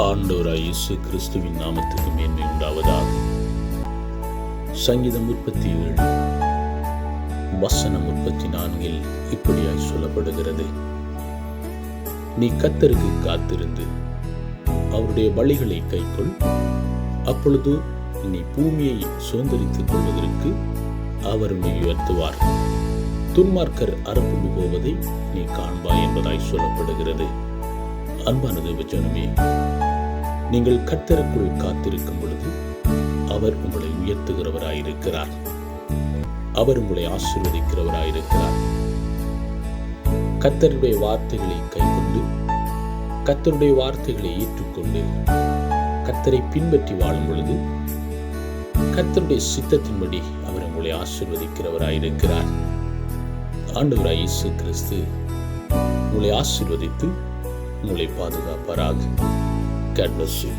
ஆண்டவராய் இயேசு கிறிஸ்துவின் நாமத்துக்கு மேன்மை உண்டாவதாக. சங்கீதம் 37 வசனம் 34 இப்படியாய் சொல்லப்படுகிறது: நீ கர்த்தருக்கு காத்திருந்து அவருடைய வழிகளை கைக்கொள், அப்பொழுது நீ பூமியை சுதந்தரித்துக் கொள்வதற்கு அவர் உன்னை உயர்த்துவார். துன்மார்க்கர் அறுப்புண்டு போவதை நீ காண்பாய் என்பதாய் சொல்லப்படுகிறது. அன்பானது வச்சனமே, நீங்கள் கர்த்தருக்குள் காத்திருக்கும் பொழுது அவர் உங்களை உயர்த்துகிறவராயிருக்கிறார். அவர் உங்களை ஆசீர்வதிக்கிறவராயிருக்கிறார். கர்த்தருடைய வார்த்தைகளை கைக்கொண்டு, கர்த்தருடைய வார்த்தைகளை ஏற்றுக்கொண்டு, கர்த்தரை பின்பற்றி வாழும் பொழுது கர்த்தருடைய சித்தத்தின்படி அவர் உங்களை ஆசீர்வதிக்கிறவராயிருக்கிறார். ஆண்டவராய் இயேசு கிறிஸ்து உங்களை ஆசீர்வதித்து உங்களை பாதுகாப்பாராக. God bless you.